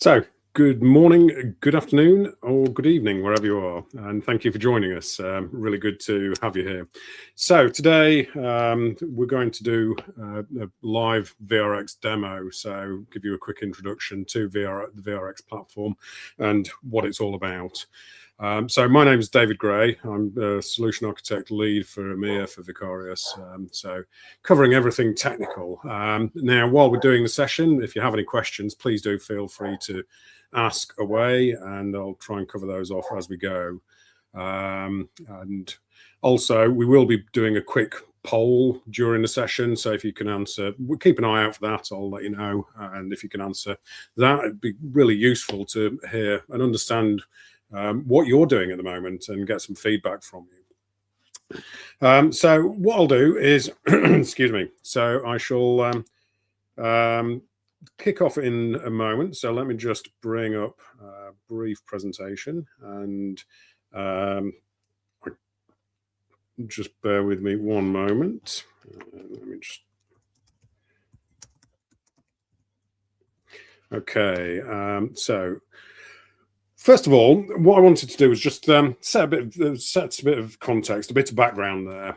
So, good morning, good afternoon, or good evening, wherever you are. And thank you for joining us. Really good to have you here. So, today we're going to do a live vRx demo. So, give you a quick introduction to the vRx platform and what it's all about. So my name is David Gray. I'm the Solution Architect Lead for EMEA for Vicarious, so covering everything technical. Now, while we're doing the session, if you have any questions, please do feel free to ask away, and I'll try and cover those off as we go. And also, we will be doing a quick poll during the session, so if you can answer, we'll keep an eye out for that. I'll let you know, and if you can answer that, it'd be really useful to hear and understand what you're doing at the moment and get some feedback from you. So what I'll do is, excuse me, so I shall kick off in a moment. So let me just bring up a brief presentation and just bear with me one moment. Let me just. Okay, so first of all, what I wanted to do was just set a bit of context, a bit of background there.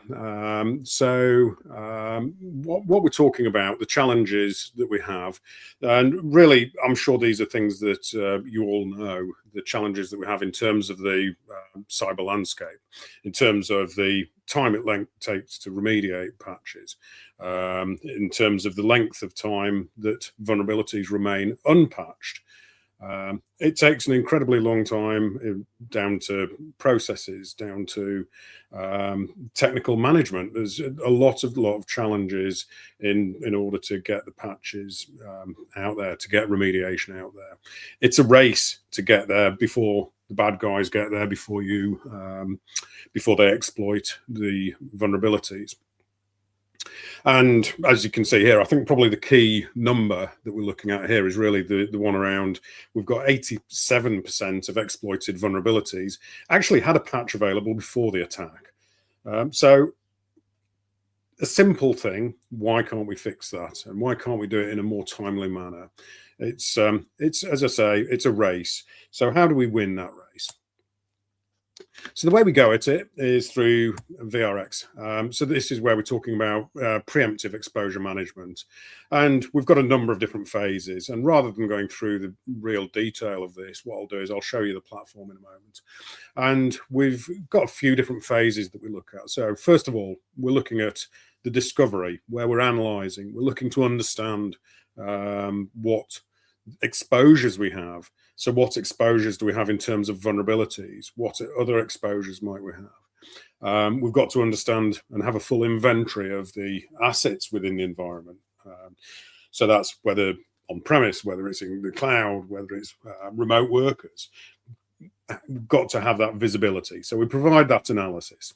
What we're talking about, the challenges that we have, and really, I'm sure these are things that you all know, the challenges that we have in terms of the cyber landscape, in terms of the time it takes to remediate patches, in terms of the length of time that vulnerabilities remain unpatched. It takes an incredibly long time, down to processes, down to technical management. There's a lot of challenges in order to get the patches out there, to get remediation out there. It's a race to get there before the bad guys get there, before they exploit the vulnerabilities. And as you can see here, I think probably the key number that we're looking at here is really the one around, we've got 87% of exploited vulnerabilities actually had a patch available before the attack. So a simple thing, why can't we fix that? And why can't we do it in a more timely manner? It's as I say, it's a race. So how do we win that race? So the way we go at it is through vRx. So this is where we're talking about preemptive exposure management. And we've got a number of different phases. And rather than going through the real detail of this, what I'll do is I'll show you the platform in a moment. And we've got a few different phases that we look at. So first of all, we're looking at the discovery, where we're analyzing. We're looking to understand what exposures we have. So what exposures do we have in terms of vulnerabilities? What other exposures might we have? We've got to understand and have a full inventory of the assets within the environment. So that's whether on-premise, whether it's in the cloud, whether it's remote workers. We've got to have that visibility. So we provide that analysis.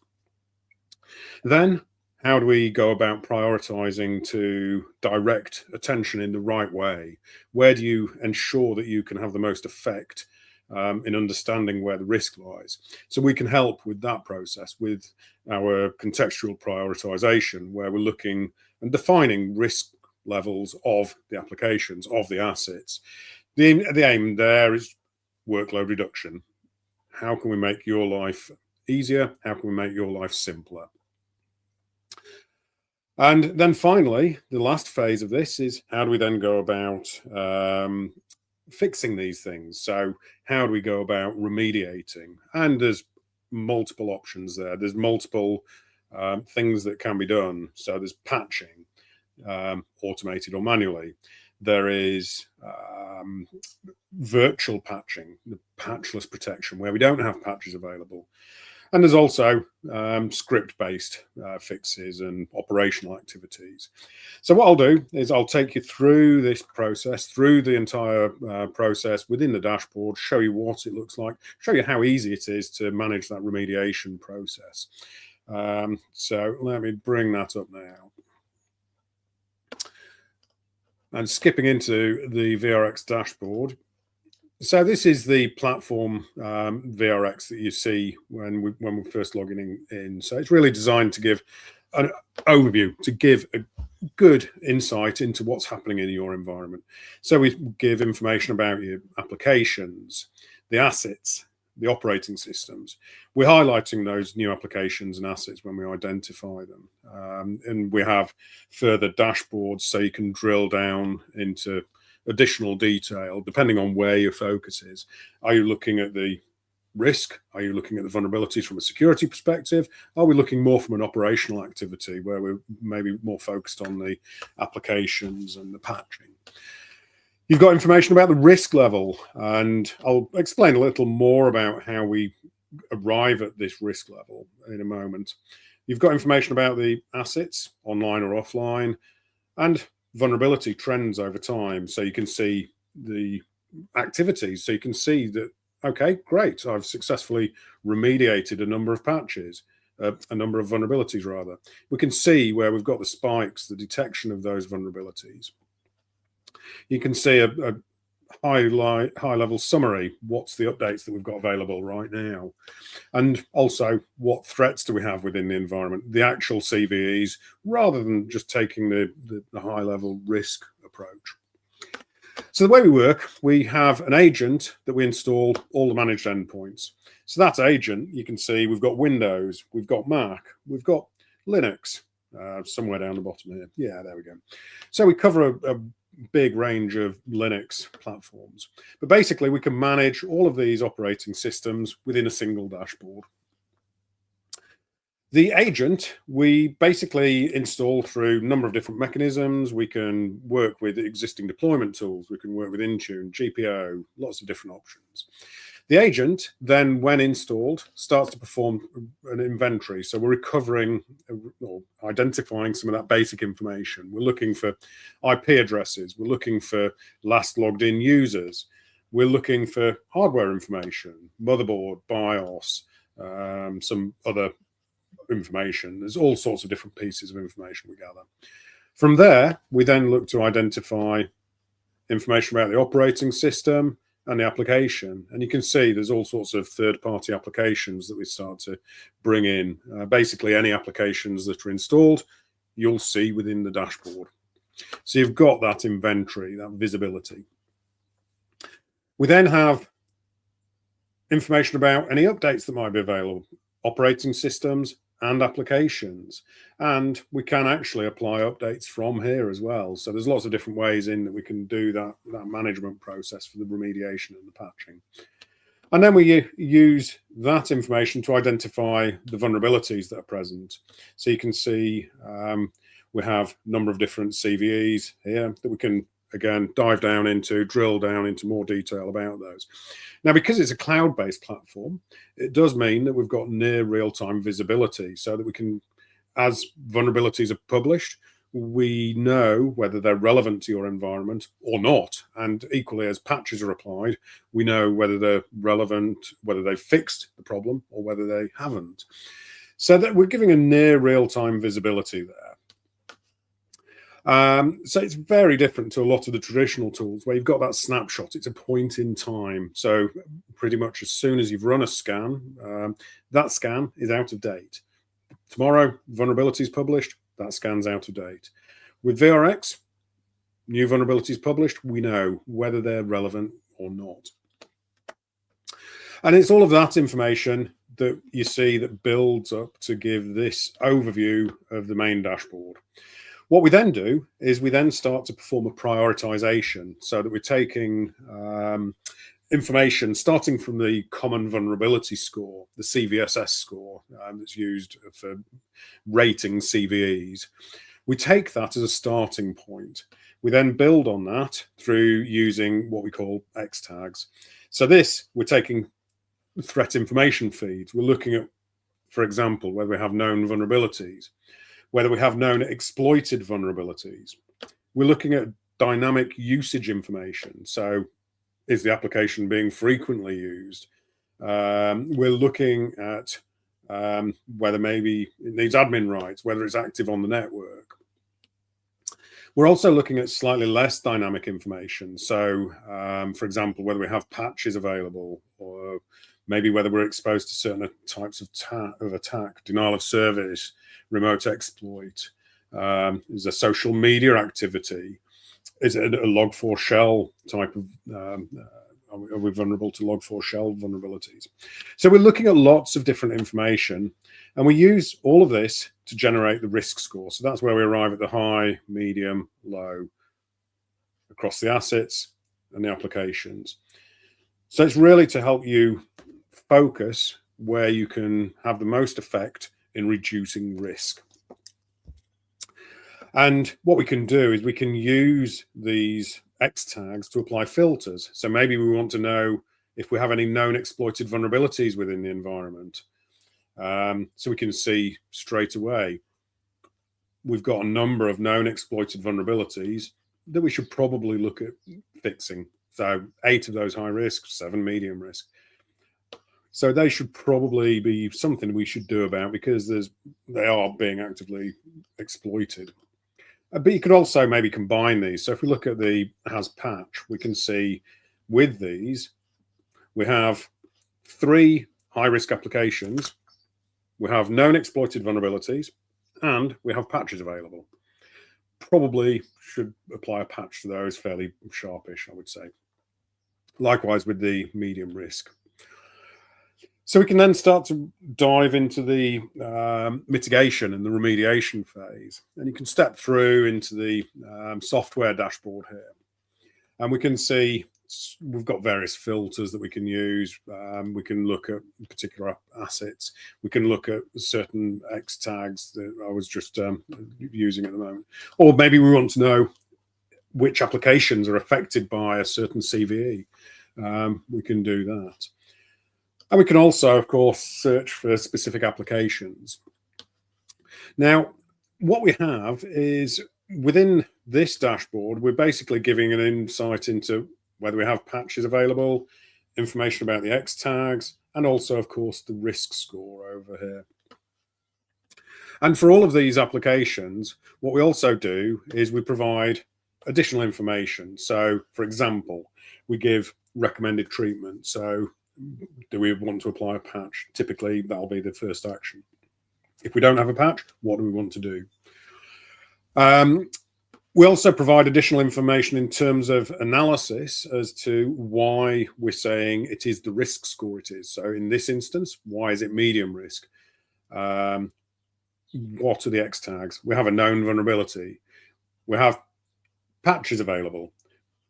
Then how do we go about prioritizing to direct attention in the right way? Where do you ensure that you can have the most effect in understanding where the risk lies? So we can help with that process with our contextual prioritization, where we're looking and defining risk levels of the applications, of the assets. The aim there is workload reduction. How can we make your life easier? How can we make your life simpler? And then finally, the last phase of this is how do we then go about fixing these things? So how do we go about remediating? And there's multiple options there. There's multiple things that can be done. So there's patching, automated or manually. There is virtual patching, the patchless protection, where we don't have patches available. And there's also script-based fixes and operational activities. So what I'll do is I'll take you through this process, through the entire process within the dashboard, show you what it looks like, show you how easy it is to manage that remediation process. So let me bring that up now. And skipping into the vRx dashboard. So this is the platform vRx that you see when we're first logging in. So it's really designed to give an overview, to give good insight into what's happening in your environment. So we give information about your applications, the assets, the operating systems. We're highlighting those new applications and assets when we identify them. And we have further dashboards so you can drill down into additional detail depending on where your focus is. Are you looking at the risk? Are you looking at the vulnerabilities from a security perspective? Are we looking more from an operational activity where we're maybe more focused on the applications and the patching? You've got information about the risk level, and I'll explain a little more about how we arrive at this risk level in a moment. You've got information about the assets, online or offline, and vulnerability trends over time. So you can see the activities. So you can see that, okay, great, I've successfully remediated a number of patches, a number of vulnerabilities rather. We can see where we've got the spikes, the detection of those vulnerabilities. You can see a high level summary. What's the updates that we've got available right now? And also, what threats do we have within the environment? The actual CVEs, rather than just taking the high level risk approach. So the way we work, we have an agent that we install all the managed endpoints. So that agent, you can see we've got Windows, we've got Mac, we've got Linux, somewhere down the bottom here. Yeah, there we go. So we cover a big range of Linux platforms. But basically, we can manage all of these operating systems within a single dashboard. The agent, we basically install through a number of different mechanisms. We can work with existing deployment tools. We can work with Intune, GPO, lots of different options. The agent then, when installed, starts to perform an inventory. So we're recovering or identifying some of that basic information. We're looking for IP addresses. We're looking for last logged in users. We're looking for hardware information, motherboard, BIOS, some other information. There's all sorts of different pieces of information we gather. From there, we then look to identify information about the operating system and the application. And you can see there's all sorts of third-party applications that we start to bring in. Basically, any applications that are installed, you'll see within the dashboard. So you've got that inventory, that visibility. We then have information about any updates that might be available, operating systems and applications. And we can actually apply updates from here as well. So there's lots of different ways in that we can do that management process for the remediation and the patching. And then we use that information to identify the vulnerabilities that are present. So you can see we have a number of different CVEs here that we can, again, dive down into, drill down into more detail about those. Now, because it's a cloud-based platform, it does mean that we've got near real-time visibility so that we can, as vulnerabilities are published, we know whether they're relevant to your environment or not. And equally, as patches are applied, we know whether they're relevant, whether they've fixed the problem or whether they haven't. So that we're giving a near real-time visibility there. So it's very different to a lot of the traditional tools where you've got that snapshot. It's a point in time. So pretty much as soon as you've run a scan, that scan is out of date. Tomorrow, vulnerability is published, that scan's out of date. With vRx, new vulnerabilities published, we know whether they're relevant or not. And it's all of that information that you see that builds up to give this overview of the main dashboard. What we then do is we then start to perform a prioritization so that we're taking information starting from the common vulnerability score, the CVSS score that's used for rating CVEs. We take that as a starting point. We then build on that through using what we call X tags. So this, we're taking threat information feeds. We're looking at, for example, whether we have known vulnerabilities, whether we have known exploited vulnerabilities. We're looking at dynamic usage information. So is the application being frequently used? We're looking at whether maybe it needs admin rights, whether it's active on the network. We're also looking at slightly less dynamic information. So, for example, whether we have patches available, or maybe whether we're exposed to certain types of attack, denial of service, remote exploit, Is a social media activity? Is it a log4shell type of, are we vulnerable to log4shell vulnerabilities? So we're looking at lots of different information, and we use all of this to generate the risk score. So that's where we arrive at the high, medium, low across the assets and the applications. So it's really to help you focus where you can have the most effect in reducing risk. And what we can do is we can use these X tags to apply filters. So maybe we want to know if we have any known exploited vulnerabilities within the environment. So we can see straight away, we've got a number of known exploited vulnerabilities that we should probably look at fixing. So 8 of those high risk, 7 medium risk. So they should probably be something we should do about, because they are being actively exploited. But you could also maybe combine these. So if we look at the has patch, we can see with these, we have 3 high-risk applications, we have known exploited vulnerabilities, and we have patches available. Probably should apply a patch to those fairly sharpish, I would say. Likewise with the medium risk. So we can then start to dive into the mitigation and the remediation phase. And you can step through into the software dashboard here. And we can see we've got various filters that we can use. We can look at particular assets. We can look at certain X tags that I was just using at the moment. Or maybe we want to know which applications are affected by a certain CVE. We can do that. And we can also, of course, search for specific applications. Now, what we have is within this dashboard, we're basically giving an insight into whether we have patches available, information about the X tags, and also, of course, the risk score over here. And for all of these applications, what we also do is we provide additional information. So, for example, we give recommended treatment. So, do we want to apply a patch? Typically, that'll be the first action. If we don't have a patch, what do we want to do? We also provide additional information in terms of analysis as to why we're saying it is the risk score it is. So in this instance, why is it medium risk? What are the X tags? We have a known vulnerability. We have patches available.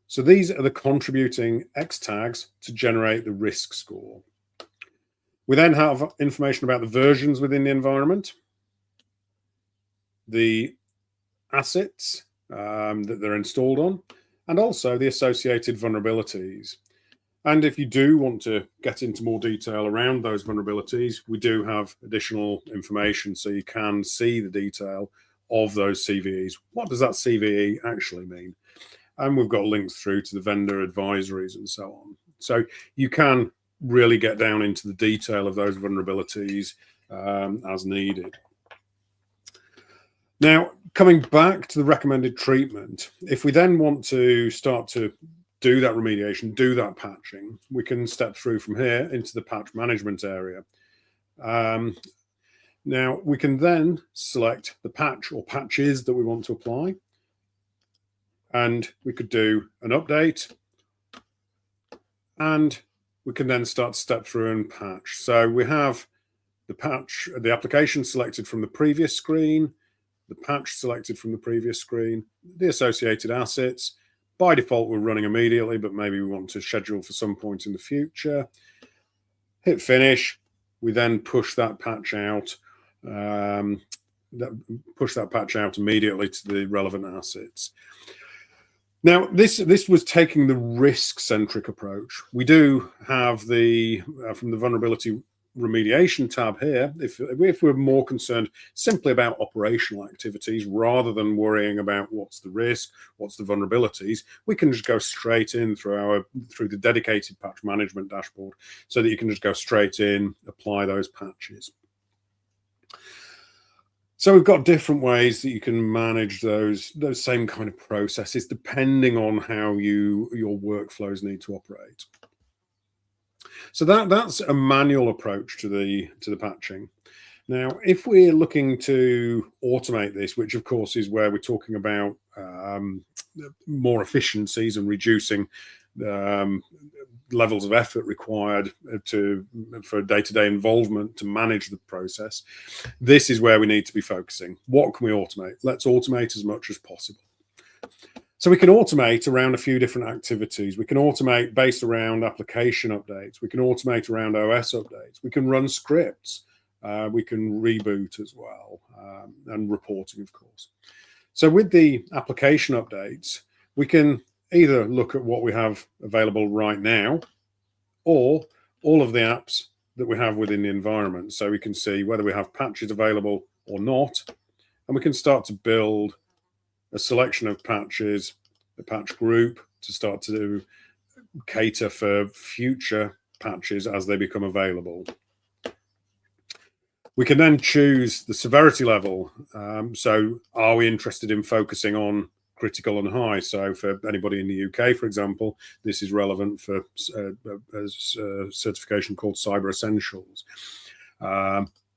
So these are the contributing X tags to generate the risk score. We then have information about the versions within the environment, the assets that they're installed on, and also the associated vulnerabilities. And if you do want to get into more detail around those vulnerabilities, we do have additional information so you can see the detail of those CVEs. What does that CVE actually mean? And we've got links through to the vendor advisories and so on. So you can really get down into the detail of those vulnerabilities as needed. Now, coming back to the recommended treatment, if we then want to start to do that remediation, do that patching, we can step through from here into the patch management area. Now, we can then select the patch or patches that we want to apply. And we could do an update, and we can then start to step through and patch. So we have the patch, the application selected from the previous screen, the patch selected from the previous screen, the associated assets. By default, we're running immediately, but maybe we want to schedule for some point in the future. Hit finish. We then push that patch out. Push that patch out immediately to the relevant assets. Now, this was taking the risk-centric approach. We do have the, from the vulnerability remediation tab here, if we're more concerned simply about operational activities rather than worrying about what's the risk, what's the vulnerabilities, we can just go straight in through the dedicated patch management dashboard so that you can just go straight in, apply those patches. So we've got different ways that you can manage those same kind of processes depending on how your workflows need to operate. So that's a manual approach to the patching. Now, if we're looking to automate this, which of course is where we're talking about more efficiencies and reducing um, levels of effort required for day-to-day involvement to manage the process, this is where we need to be focusing. What can we automate? Let's automate as much as possible. So we can automate around a few different activities. We can automate based around application updates. We can automate around OS updates. We can run scripts. We can reboot as well, and reporting, of course. So with the application updates, we can either look at what we have available right now, or all of the apps that we have within the environment. So we can see whether we have patches available or not, and we can start to build a selection of patches, a patch group, to start to cater for future patches as they become available. We can then choose the severity level. So are we interested in focusing on critical and high? So for anybody in the UK, for example, this is relevant for a certification called Cyber Essentials.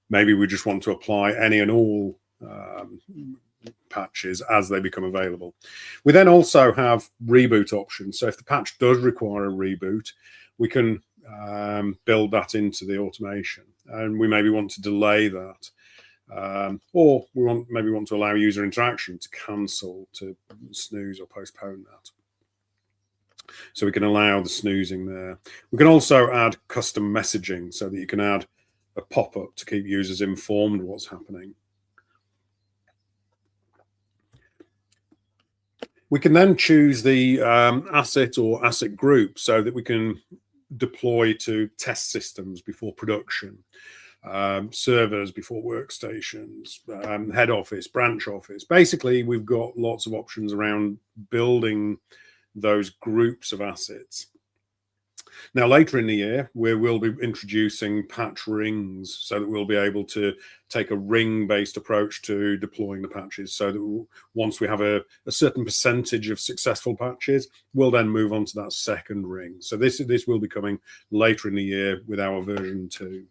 Maybe we just want to apply any and all patches as they become available. We then also have reboot options. So if the patch does require a reboot, we can build that into the automation, and we maybe want to delay that, or we maybe want to allow user interaction to cancel, to snooze or postpone that. So we can allow the snoozing there. We can also add custom messaging so that you can add a pop-up to keep users informed of what's happening. We can then choose the asset or asset group so that we can deploy to test systems before production, servers before workstations, head office, branch office. Basically, we've got lots of options around building those groups of assets. Now, later in the year, we will be introducing patch rings so that we'll be able to take a ring-based approach to deploying the patches, so that once we have a certain percentage of successful patches, we'll then move on to that second ring. So this will be coming later in the year with our version 2.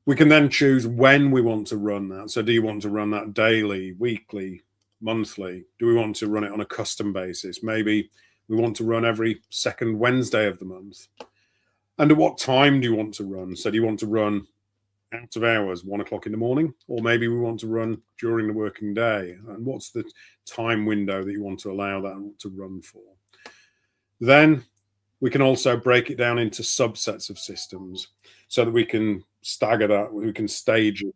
We can then choose when we want to run that. So do you want to run that daily, weekly, monthly? Do we want to run it on a custom basis? Maybe we want to run every second Wednesday of the month. And at what time do you want to run? So do you want to run out of hours, 1 o'clock in the morning? Or maybe we want to run during the working day. And what's the time window that you want to allow that to run for? Then we can also break it down into subsets of systems so that we can stagger that, we can stage it.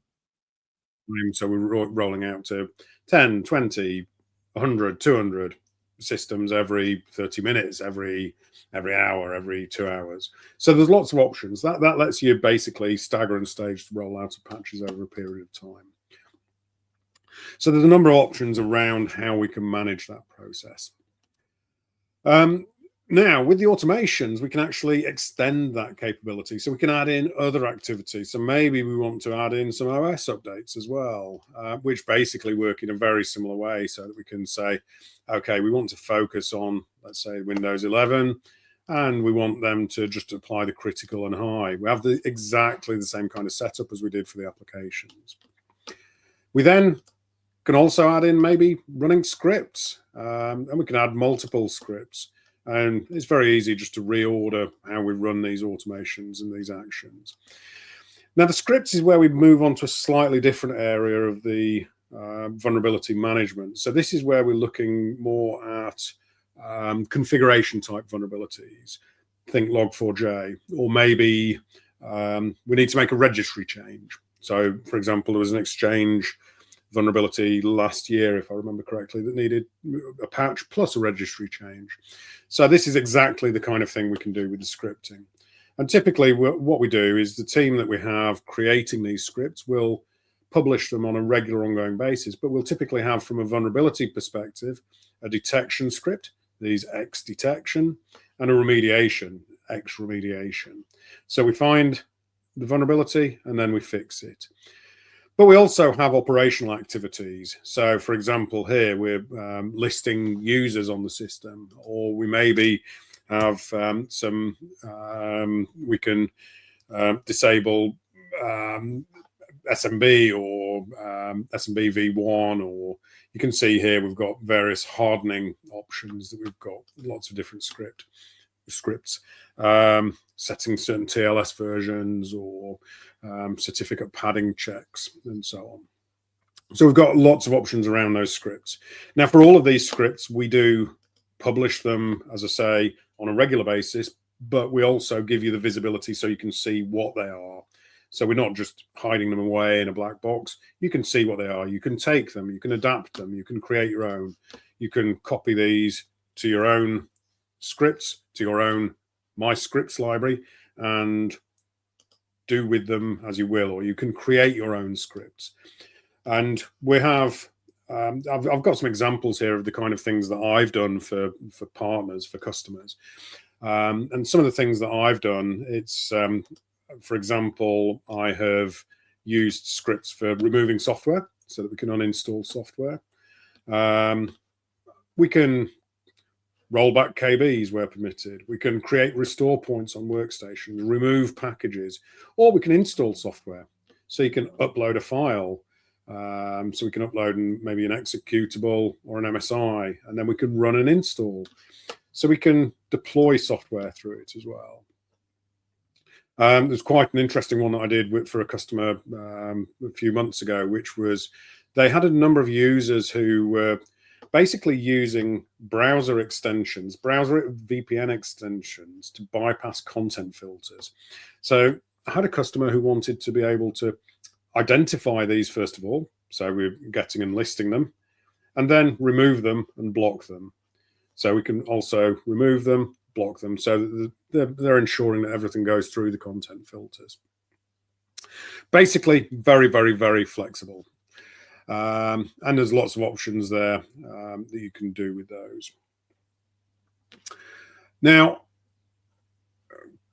So we're rolling out to 10, 20, 100, 200 systems every 30 minutes, every hour, every 2 hours. So there's lots of options. That lets you basically stagger and stage the rollout of patches over a period of time. So there's a number of options around how we can manage that process. Now, with the automations, we can actually extend that capability. So we can add in other activities. So maybe we want to add in some OS updates as well, which basically work in a very similar way, so that we can say, okay, we want to focus on, let's say, Windows 11, and we want them to just apply the critical and high. We have exactly the same kind of setup as we did for the applications. We then can also add in maybe running scripts, and we can add multiple scripts. And it's very easy just to reorder how we run these automations and these actions. Now, the scripts is where we move on to a slightly different area of the vulnerability management. So this is where we're looking more at configuration type vulnerabilities. Think Log4j, or maybe we need to make a registry change. So, for example, there was an Exchange vulnerability last year, if I remember correctly, that needed a patch plus a registry change. So this is exactly the kind of thing we can do with the scripting. And typically what we do is the team that we have creating these scripts will publish them on a regular ongoing basis, but we'll typically have, from a vulnerability perspective, a detection script, these X detection, and a remediation, X remediation. So we find the vulnerability and then we fix it. But we also have operational activities. So, for example, here we're listing users on the system, or we maybe have we can disable SMB or SMB v1, or you can see here we've got various hardening options that we've got lots of different scripts, setting certain TLS versions or certificate padding checks and so on. So we've got lots of options around those scripts. Now, for all of these scripts, we do publish them, as I say, on a regular basis, but we also give you the visibility so you can see what they are. So we're not just hiding them away in a black box. You can see what they are. You can take them, you can adapt them, you can create your own. You can copy these to your own scripts, to your own My Scripts library, and do with them as you will, or you can create your own scripts. And we have, I've got some examples here of the kind of things that I've done for partners, for customers. And some of the things that I've done, it's, for example, I have used scripts for removing software so that we can uninstall software. We can roll back KBs where permitted. We can create restore points on workstations, remove packages, or we can install software. So you can upload a file. So we can upload maybe an executable or an MSI, and then we can run an install. So we can deploy software through it as well. There's quite an interesting one that I did for a customer a few months ago, which was they had a number of users who were basically using browser extensions, browser VPN extensions to bypass content filters. So I had a customer who wanted to be able to identify these first of all, so we're getting and listing them, and then remove them and block them. So we can also remove them, block them, so that they're ensuring that everything goes through the content filters. Basically, very, very, very flexible. And there's lots of options there that you can do with those. Now,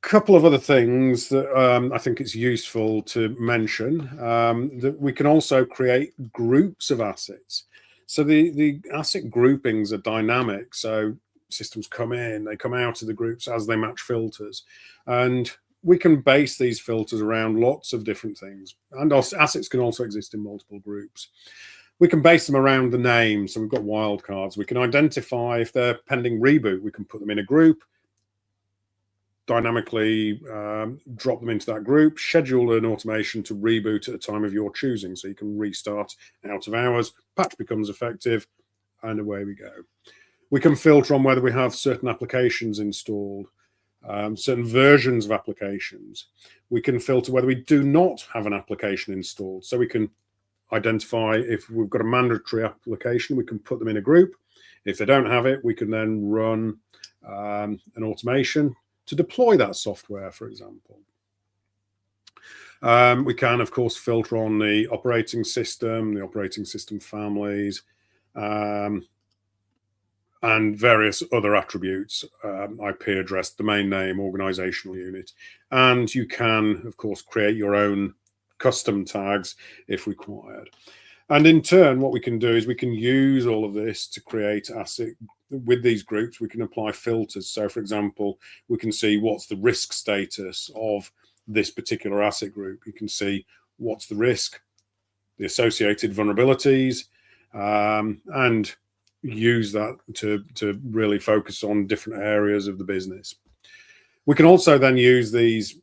couple of other things that I think it's useful to mention, that we can also create groups of assets. So the asset groupings are dynamic. So systems come in, they come out of the groups as they match filters. And we can base these filters around lots of different things. And assets can also exist in multiple groups. We can base them around the name. So we've got wildcards. We can identify if they're pending reboot. We can put them in a group, dynamically drop them into that group, schedule an automation to reboot at a time of your choosing. So you can restart out of hours, patch becomes effective, and away we go. We can filter on whether we have certain applications installed, certain versions of applications. We can filter whether we do not have an application installed. So we can identify if we've got a mandatory application, we can put them in a group. If they don't have it, we can then run an automation to deploy that software, for example. We can, of course, filter on the operating system families, and various other attributes, IP address, domain name, organizational unit. And you can, of course, create your own custom tags if required. And in turn, what we can do is we can use all of this to create asset. With these groups, we can apply filters. So, for example, we can see what's the risk status of this particular asset group. You can see what's the risk, the associated vulnerabilities, and use that to really focus on different areas of the business. We can also then use these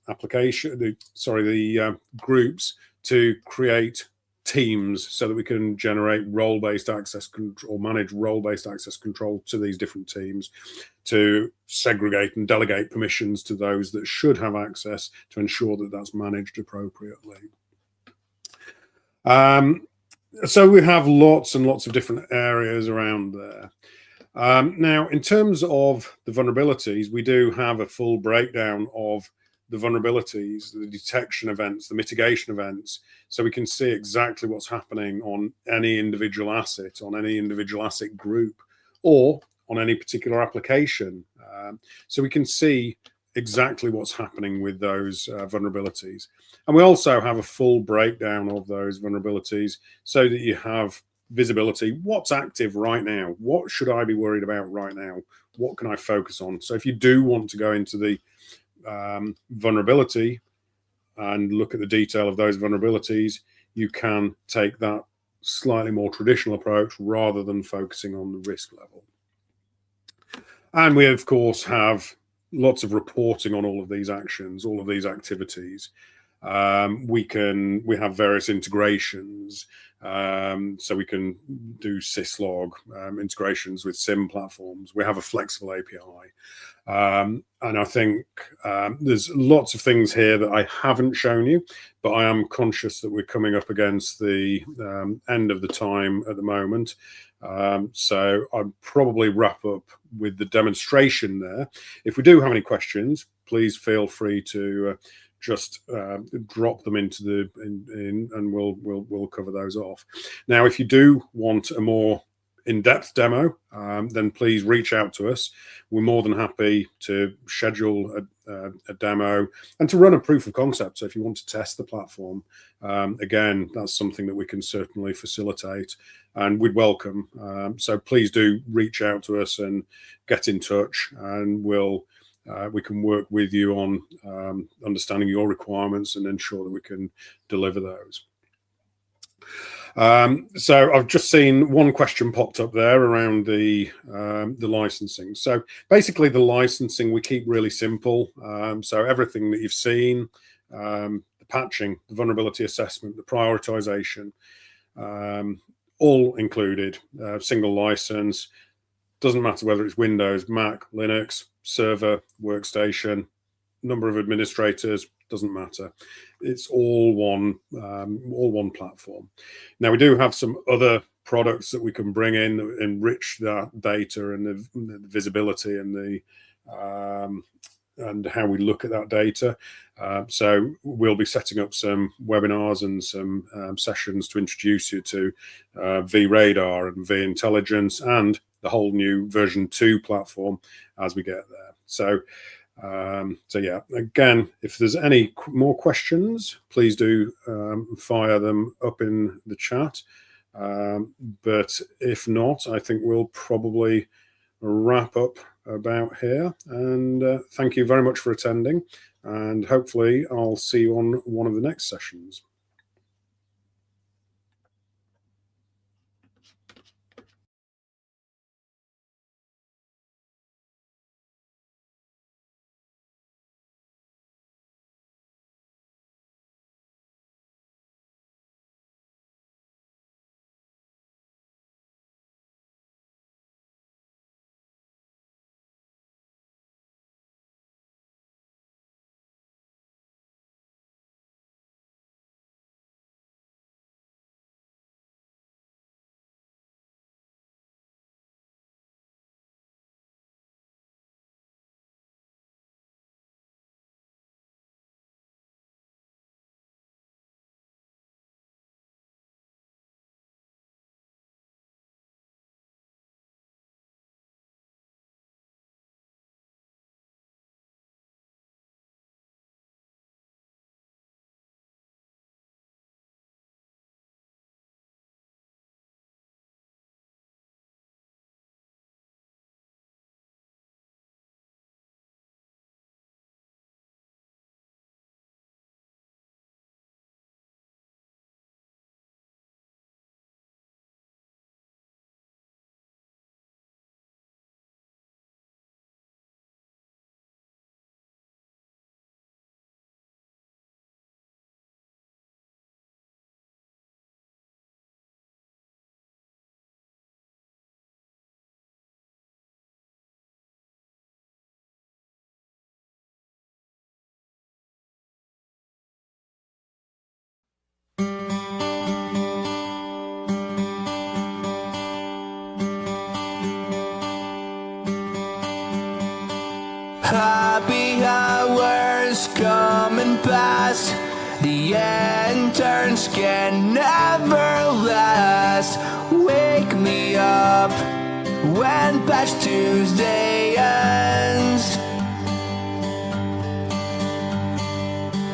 groups to create teams so that we can generate role-based access control, manage role-based access control to these different teams, to segregate and delegate permissions to those that should have access to ensure that that's managed appropriately. So we have lots and lots of different areas around there. Now, in terms of the vulnerabilities, we do have a full breakdown of the vulnerabilities, the detection events, the mitigation events, so we can see exactly what's happening on any individual asset, on any individual asset group, or on any particular application. So we can see exactly what's happening with those vulnerabilities. And we also have a full breakdown of those vulnerabilities so that you have visibility. What's active right now? What should I be worried about right now? What can I focus on? So if you do want to go into the vulnerability and look at the detail of those vulnerabilities, you can take that slightly more traditional approach rather than focusing on the risk level. And we, of course, have lots of reporting on all of these actions, all of these activities. We have various integrations, so we can do syslog integrations with SIM platforms. We have a flexible API. And I think there's lots of things here that I haven't shown you, but I am conscious that we're coming up against the end of the time at the moment. So I'll probably wrap up with the demonstration there. If we do have any questions, please feel free to just drop them into and we'll cover those off. Now, if you do want a more in-depth demo, then please reach out to us. We're more than happy to schedule a demo and to run a proof of concept. So if you want to test the platform, again, that's something that we can certainly facilitate and we'd welcome. So please do reach out to us and get in touch, and we can work with you on understanding your requirements and ensure that we can deliver those. So I've just seen one question popped up there around the licensing. So basically the licensing we keep really simple. So everything that you've seen, the patching, the vulnerability assessment, the prioritization, all included, single license. Doesn't matter whether it's Windows, Mac, Linux, server, workstation, number of administrators, doesn't matter. It's all one platform. Now, we do have some other products that we can bring in that enrich that data and the visibility and and how we look at that data. So we'll be setting up some webinars and some sessions to introduce you to vRadar and vIntelligence and the whole new version 2 platform as we get there. So yeah, again, if there's any more questions, please do fire them up in the chat. But if not, I think we'll probably wrap up about here. And thank you very much for attending. And hopefully I'll see you on one of the next sessions. Happy hours coming past, the interns can never last. Wake me up when Patch Tuesday ends.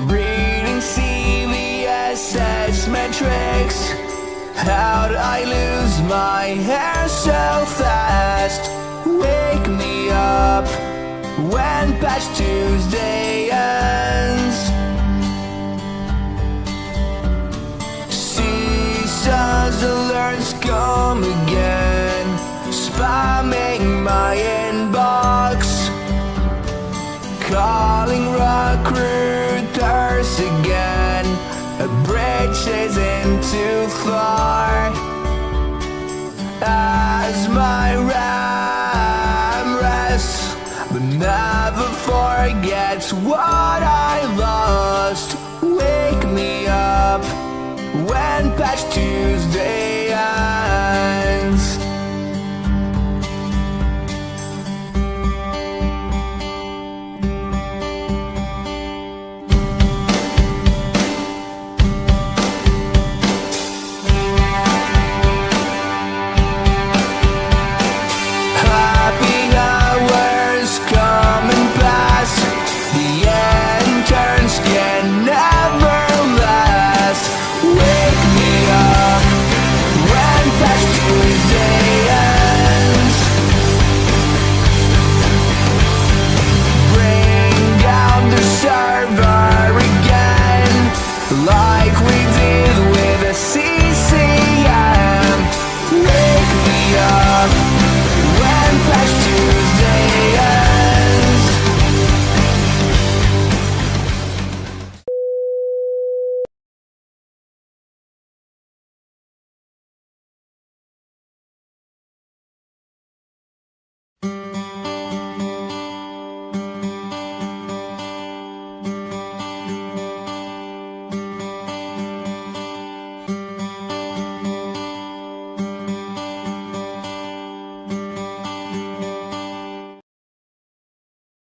Reading CVSS metrics. How'd I lose my hair so fast? Wake me up when Patch Tuesday ends. returns come again, spamming my inbox, calling recruiters again. A bridge isn't too far, as my RAM rests, but never forgets what I lost. Wake me up when Patch Tuesday